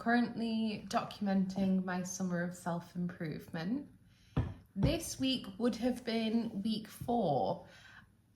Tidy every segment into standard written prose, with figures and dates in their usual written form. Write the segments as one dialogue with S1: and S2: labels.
S1: currently documenting my summer of self-improvement. This week would have been week 4.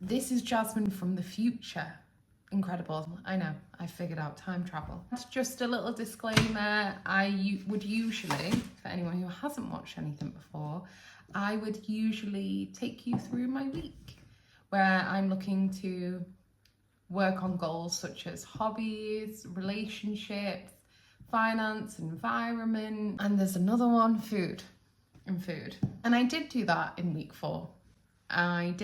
S1: This is Jasmine from the future. Incredible. I know, I figured out time travel. Just a little disclaimer, I would usually, for anyone who hasn't watched anything before, I would usually take you through my week where I'm looking to work on goals such as hobbies, relationships, finance, environment, and there's another one, food. And I did do that in week 4. I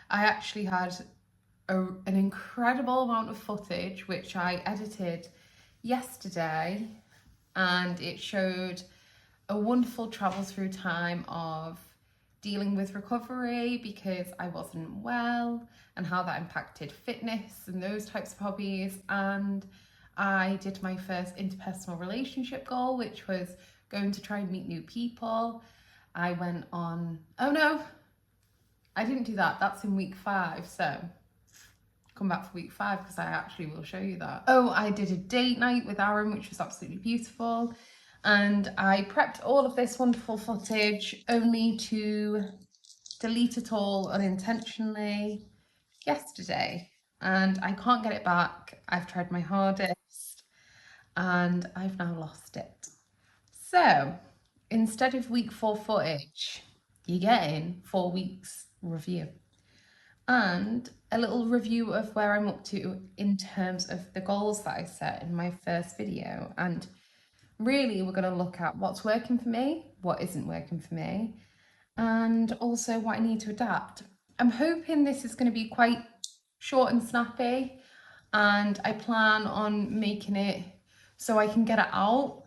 S1: actually had an incredible amount of footage which I edited yesterday, and it showed a wonderful travel through time of dealing with recovery because I wasn't well and how that impacted fitness and those types of hobbies. And I did my first interpersonal relationship goal, which was going to try and meet new people. I went on, oh no, I didn't do that. That's in week 5. So come back for week 5 because I actually will show you that. Oh, I did a date night with Aaron, which was absolutely beautiful. And I prepped all of this wonderful footage only to delete it all unintentionally yesterday. And I can't get it back. I've tried my hardest and I've now lost it. So instead of week 4 footage, you're getting 4 weeks review and a little review of where I'm up to in terms of the goals that I set in my first video. And really, we're going to look at what's working for me, what isn't working for me, and also what I need to adapt. I'm hoping this is going to be quite short and snappy, and I plan on making it so I can get it out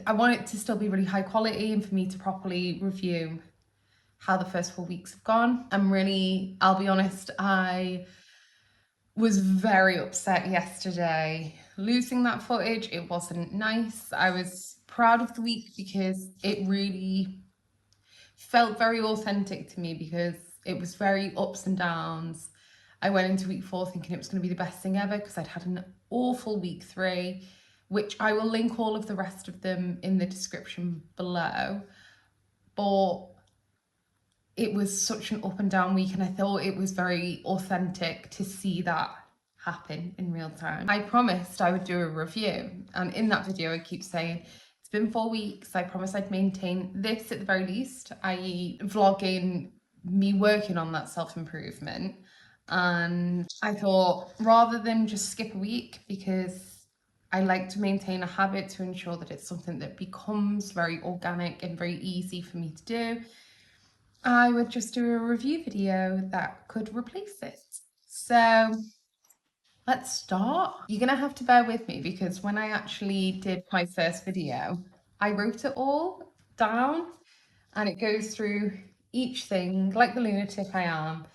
S1: I want it to still be really high quality and for me to properly review how the first 4 weeks have gone. I'll be honest, I was very upset yesterday losing that footage. It wasn't nice. I was proud of the week because it really felt very authentic to me because it was very ups and downs. I went into week 4 thinking it was going to be the best thing ever because I'd had an awful week 3, which I will link all of the rest of them in the description below. But it was such an up and down week, and I thought it was very authentic to see that happen in real time. I promised I would do a review, and in that video I keep saying it's been 4 weeks. I promised I'd maintain this at the very least, i.e. vlogging me working on that self-improvement. And I thought rather than just skip a week, because I like to maintain a habit to ensure that it's something that becomes very organic and very easy for me to do, I would just do a review video that could replace this. So let's start. You're gonna have to bear with me because when I actually did my first video, I wrote it all down and it goes through each thing like the lunatic I am.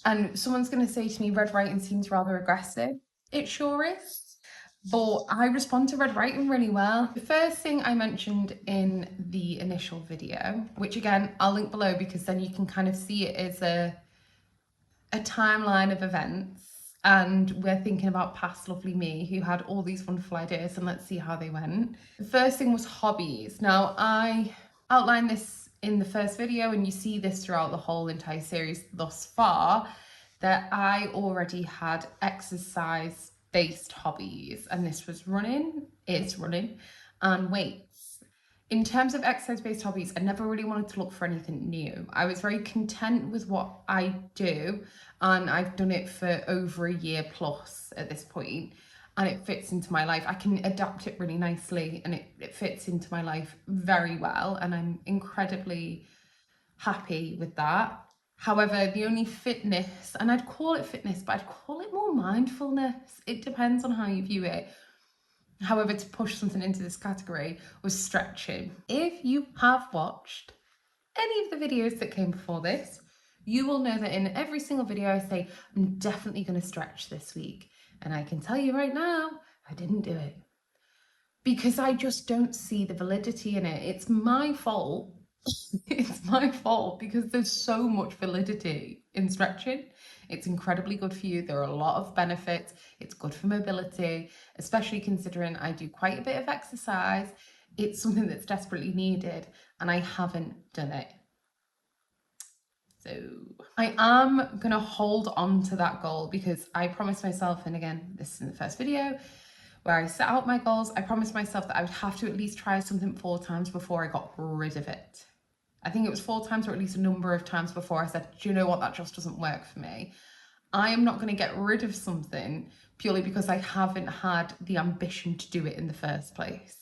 S1: And someone's gonna say to me, red writing seems rather aggressive. It sure is. But I respond to red writing really well. The first thing I mentioned in the initial video, which again, I'll link below because then you can kind of see it as a timeline of events. And we're thinking about past lovely me who had all these wonderful ideas, and let's see how they went. The first thing was hobbies. Now, I outlined this in the first video, and you see this throughout the whole entire series thus far, that I already had exercise-based hobbies, and this was running, and weights. In terms of exercise-based hobbies, I never really wanted to look for anything new. I was very content with what I do, and I've done it for over a year plus at this point, and it fits into my life. I can adapt it really nicely, and it fits into my life very well, and I'm incredibly happy with that. However, the only fitness, and I'd call it fitness, but I'd call it more mindfulness. It depends on how you view it. However, to push something into this category was stretching. If you have watched any of the videos that came before this, you will know that in every single video I say, I'm definitely going to stretch this week. And I can tell you right now, I didn't do it. Because I just don't see the validity in it. It's my fault It's my fault because there's so much validity in stretching. It's incredibly good for you. There are a lot of benefits. It's good for mobility, especially considering I do quite a bit of exercise. It's something that's desperately needed, and I haven't done it. So I am going to hold on to that goal because I promised myself, and again, this is in the first video where I set out my goals, I promised myself that I would have to at least try something 4 times before I got rid of it. I think it was 4 times or at least a number of times before I said, do you know what, that just doesn't work for me. I am not going to get rid of something purely because I haven't had the ambition to do it in the first place.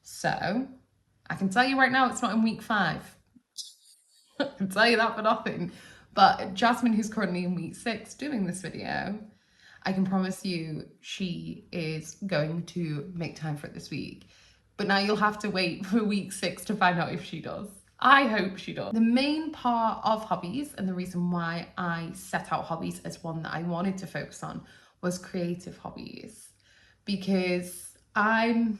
S1: So I can tell you right now, it's not in week 5. I can tell you that for nothing. But Jasmine, who's currently in week 6 doing this video, I can promise you she is going to make time for it this week. But now you'll have to wait for week 6 to find out if she does. I hope she does. The main part of hobbies, and the reason why I set out hobbies as one that I wanted to focus on, was creative hobbies. Because I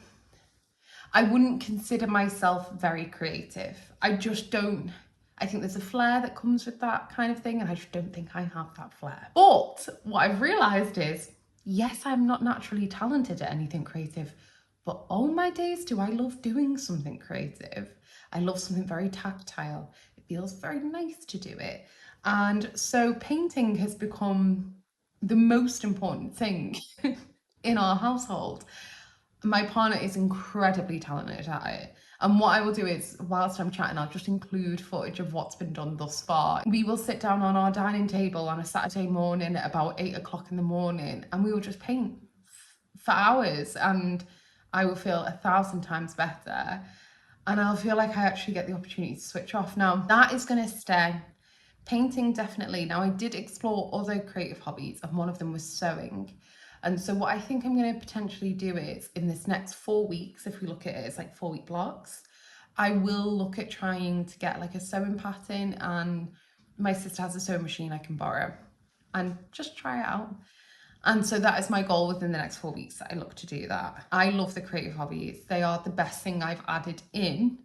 S1: wouldn't consider myself very creative. I just don't. I think there's a flair that comes with that kind of thing, and I just don't think I have that flair. But what I've realised is, yes, I'm not naturally talented at anything creative, but oh my days, do I love doing something creative. I love something very tactile. It feels very nice to do it. And so painting has become the most important thing in our household. My partner is incredibly talented at it. And what I will do is, whilst I'm chatting, I'll just include footage of what's been done thus far. We will sit down on our dining table on a Saturday morning at about 8 o'clock in the morning, and we will just paint for hours, and I will feel 1,000 times better. And I'll feel like I actually get the opportunity to switch off. Now, that is going to stay. Painting, definitely. Now, I did explore other creative hobbies, and one of them was sewing. And so what I think I'm going to potentially do is, in this next 4 weeks, if we look at it as like 4-week blocks, I will look at trying to get like a sewing pattern, and my sister has a sewing machine I can borrow, and just try it out. And so that is my goal within the next 4 weeks, that I look to do that. I love the creative hobbies. They are the best thing I've added in,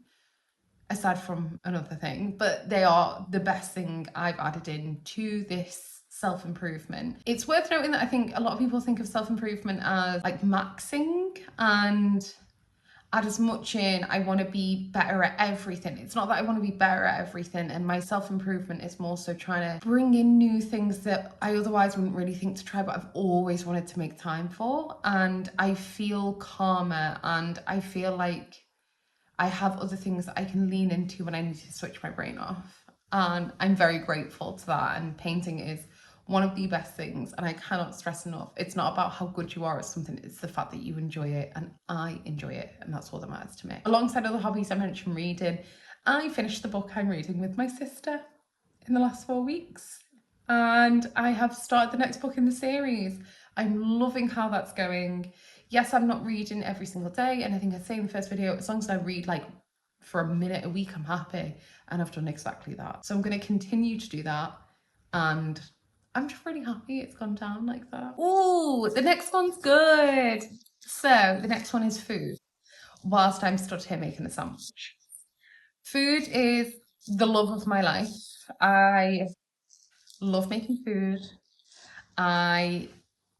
S1: aside from another thing, but they are the best thing I've added in to this self-improvement. It's worth noting that I think a lot of people think of self-improvement as like maxing and add as much in, I want to be better at everything. It's not that I want to be better at everything, and my self-improvement is more so trying to bring in new things that I otherwise wouldn't really think to try, but I've always wanted to make time for. And I feel calmer, and I feel like I have other things that I can lean into when I need to switch my brain off. And I'm very grateful to that. And painting is one of the best things, and I cannot stress enough, it's not about how good you are at something, it's the fact that you enjoy it, and I enjoy it, and that's all that matters to me. Alongside other hobbies, I mentioned reading. I finished the book I'm reading with my sister in the last 4 weeks, and I have started the next book in the series. I'm loving how that's going. Yes, I'm not reading every single day, and I think I say in the first video, as long as I read like for a minute a week, I'm happy, and I've done exactly that. So I'm going to continue to do that, and I'm just really happy it's gone down like that. Oh, the next one's good. So the next one is food, whilst I'm stood here making a sandwich. Food is the love of my life. I love making food. I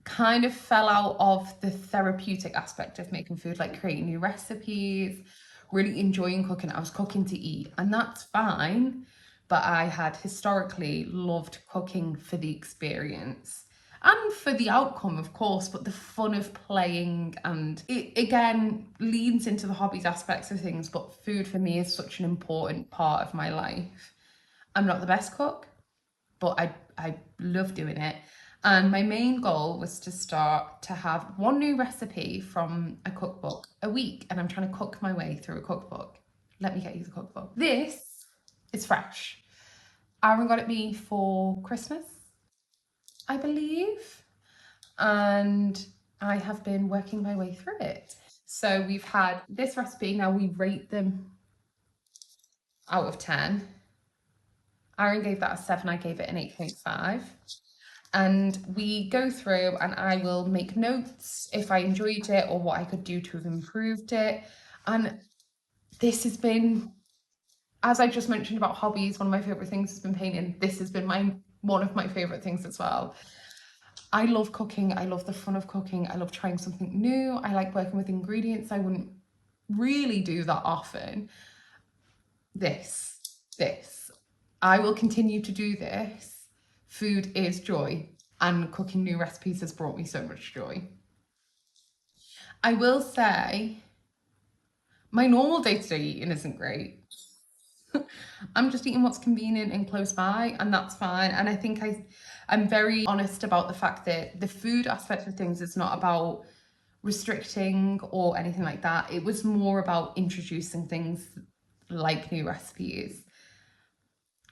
S1: kind of fell out of the therapeutic aspect of making food, like creating new recipes, really enjoying cooking. I was cooking to eat, and that's fine. But I had historically loved cooking for the experience and for the outcome, of course, but the fun of playing. And it again leans into the hobbies aspects of things, but food for me is such an important part of my life. I'm not the best cook, but I love doing it. And my main goal was to start to have one new recipe from a cookbook a week, and I'm trying to cook my way through a cookbook. Let me get you the cookbook. This is fresh. Aaron got it me for Christmas, I believe, and I have been working my way through it. So we've had this recipe. Now we rate them out of 10. Aaron gave that a 7, I gave it an 8.5. And we go through, and I will make notes if I enjoyed it or what I could do to have improved it. And this has been as I just mentioned about hobbies, one of my favourite things has been painting. This has been one of my favourite things as well. I love cooking. I love the fun of cooking. I love trying something new. I like working with ingredients I wouldn't really do that often. This. I will continue to do this. Food is joy, and cooking new recipes has brought me so much joy. I will say my normal day-to-day eating isn't great. I'm just eating what's convenient and close by, and that's fine. And I think I'm very honest about the fact that the food aspect of things is not about restricting or anything like that. It was more about introducing things like new recipes.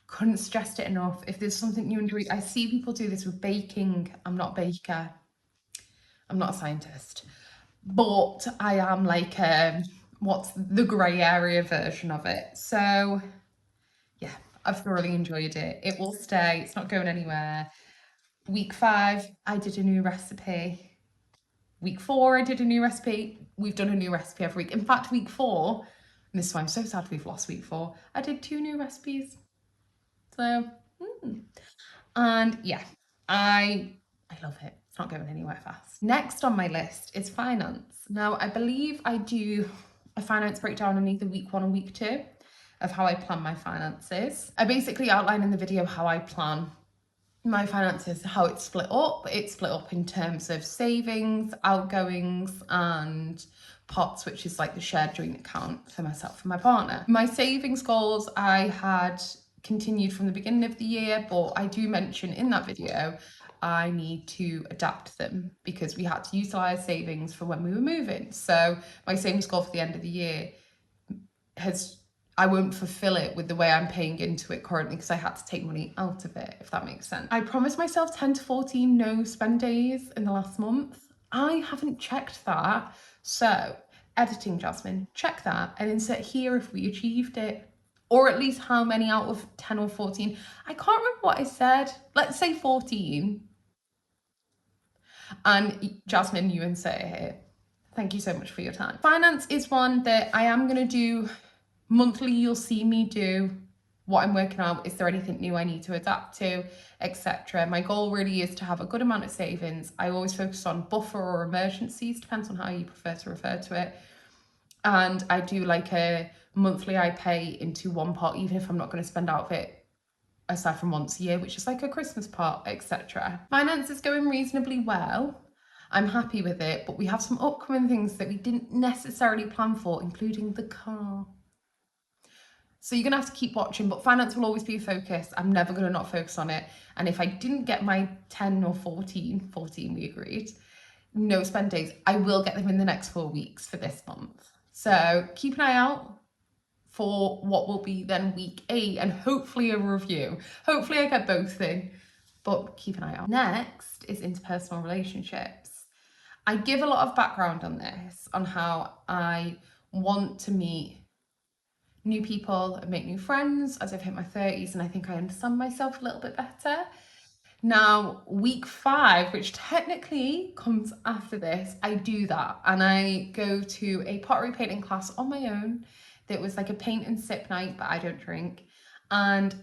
S1: Couldn't stress it enough. If there's something new and enjoy, I see people do this with baking. I'm not a baker. I'm not a scientist, but I am like what's the grey area version of it. So yeah, I've thoroughly enjoyed it. It will stay. It's not going anywhere. Week 5, I did a new recipe. Week 4, I did a new recipe. We've done a new recipe every week. In fact, week 4, and this is why I'm so sad we've lost week 4, I did 2 new recipes. So, and yeah, I love it. It's not going anywhere fast. Next on my list is finance. Now, I believe I do a finance breakdown in either week 1 or week 2 of how I plan my finances. I basically outline in the video how I plan my finances, how it's split up. It's split up in terms of savings, outgoings, and pots, which is like the shared joint account for myself and my partner. My savings goals I had continued from the beginning of the year, but I do mention in that video I need to adapt them because we had to utilise savings for when we were moving. So my savings goal for the end of the year I won't fulfill it with the way I'm paying into it currently because I had to take money out of it, if that makes sense. I promised myself 10 to 14 no spend days in the last month. I haven't checked that. So editing, Jasmine, check that and insert here if we achieved it. Or at least how many out of 10 or 14. I can't remember what I said. Let's say 14. And Jasmine, you insert it here. Thank you so much for your time. Finance is one that I am going to do monthly. You'll see me do what I'm working on. Is there anything new I need to adapt to, etc. My goal really is to have a good amount of savings. I always focus on buffer or emergencies, depends on how you prefer to refer to it. And I do like a monthly I pay into one pot, even if I'm not going to spend out of it aside from once a year, which is like a Christmas pot, etc. Finance is going reasonably well. I'm happy with it, but we have some upcoming things that we didn't necessarily plan for, including the car. So you're gonna have to keep watching, but finance will always be a focus. I'm never gonna not focus on it. And if I didn't get my 10 or 14 we agreed, no spend days, I will get them in the next 4 weeks for this month. So keep an eye out for what will be then week 8 and hopefully a review. Hopefully I get both in, but keep an eye out. Next is interpersonal relationships. I give a lot of background on this, on how I want to meet new people and make new friends as I've hit my 30s, and I think I understand myself a little bit better. Now, week 5, which technically comes after this, I do that and I go to a pottery painting class on my own that was like a paint and sip night, but I don't drink. And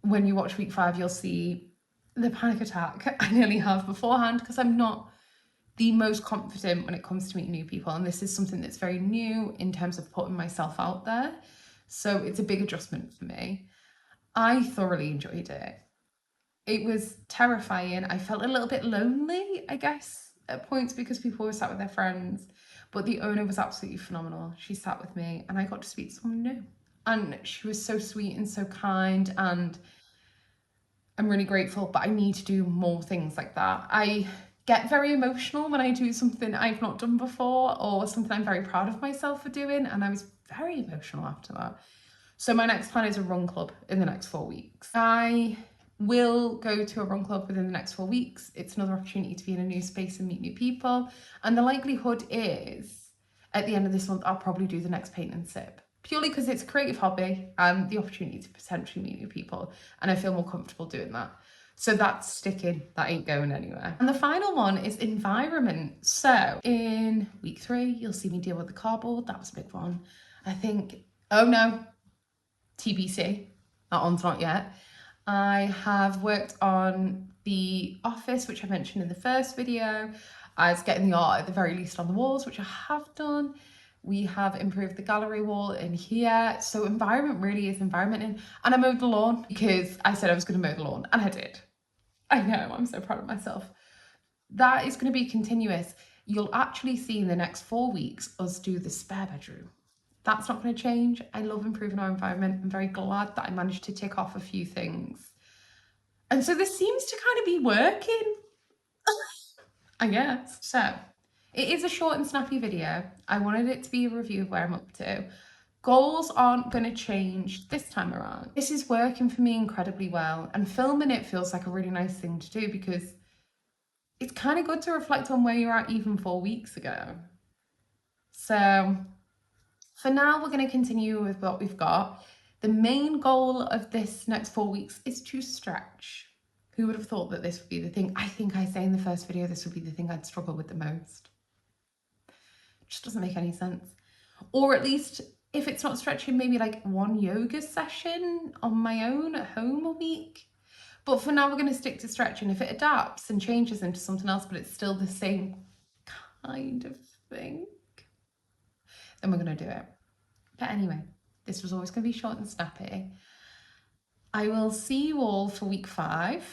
S1: when you watch week 5, you'll see the panic attack I nearly have beforehand because I'm not the most confident when it comes to meeting new people, and this is something that's very new in terms of putting myself out there. So it's a big adjustment for me. I thoroughly enjoyed it. It was terrifying. I felt a little bit lonely, I guess, at points because people were sat with their friends, but the owner was absolutely phenomenal. She sat with me and I got to speak to someone new. And she was so sweet and so kind, and I'm really grateful, but I need to do more things like that. I get very emotional when I do something I've not done before or something I'm very proud of myself for doing, and I was very emotional after that. So my next plan is a run club in the next 4 weeks. I will go to a run club within the next 4 weeks. It's another opportunity to be in a new space and meet new people. And the likelihood is at the end of this month, I'll probably do the next paint and sip, purely because it's a creative hobby and the opportunity to potentially meet new people. And I feel more comfortable doing that. So that's sticking, that ain't going anywhere. And the final one is environment. So in week 3, you'll see me deal with the cardboard. That was a big one. I think, oh no, TBC, that one's not yet. I have worked on the office, which I mentioned in the first video. I was getting the art at the very least on the walls, which I have done. We have improved the gallery wall in here. So environment really is environmenting. And I mowed the lawn because I said I was going to mow the lawn, and I did. I know, I'm so proud of myself. That is going to be continuous. You'll actually see in the next 4 weeks us do the spare bedroom. That's not going to change. I love improving our environment. I'm very glad that I managed to tick off a few things. And so this seems to kind of be working, I guess. So it is a short and snappy video. I wanted it to be a review of where I'm up to. Goals aren't going to change this time around. This is working for me incredibly well, and filming it feels like a really nice thing to do because it's kind of good to reflect on where you're at even 4 weeks ago. So for now, we're going to continue with what we've got. The main goal of this next 4 weeks is to stretch. Who would have thought that this would be the thing? I think I say in the first video, this would be the thing I'd struggle with the most. It just doesn't make any sense. Or at least if it's not stretching, maybe like one yoga session on my own at home a week. But for now, we're going to stick to stretching. If it adapts and changes into something else, but it's still the same kind of thing, then we're going to do it. But anyway, this was always going to be short and snappy. I will see you all for week 5,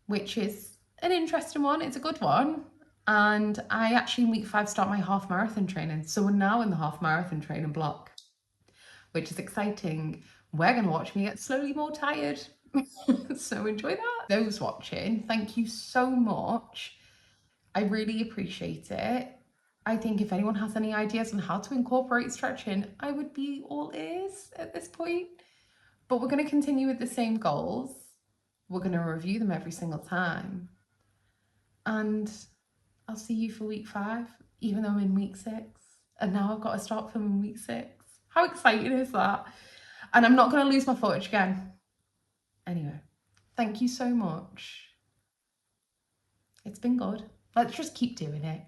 S1: which is an interesting one. It's a good one. And I actually in week 5 start my half marathon training. So we're now in the half marathon training block, which is exciting. We're going to watch me get slowly more tired. So enjoy that. Those watching, thank you so much. I really appreciate it. I think if anyone has any ideas on how to incorporate stretching, I would be all ears at this point. But we're going to continue with the same goals. We're going to review them every single time. And I'll see you for week 5, even though I'm in week 6. And now I've got to start filming week 6. How exciting is that? And I'm not going to lose my footage again. Anyway, thank you so much. It's been good. Let's just keep doing it.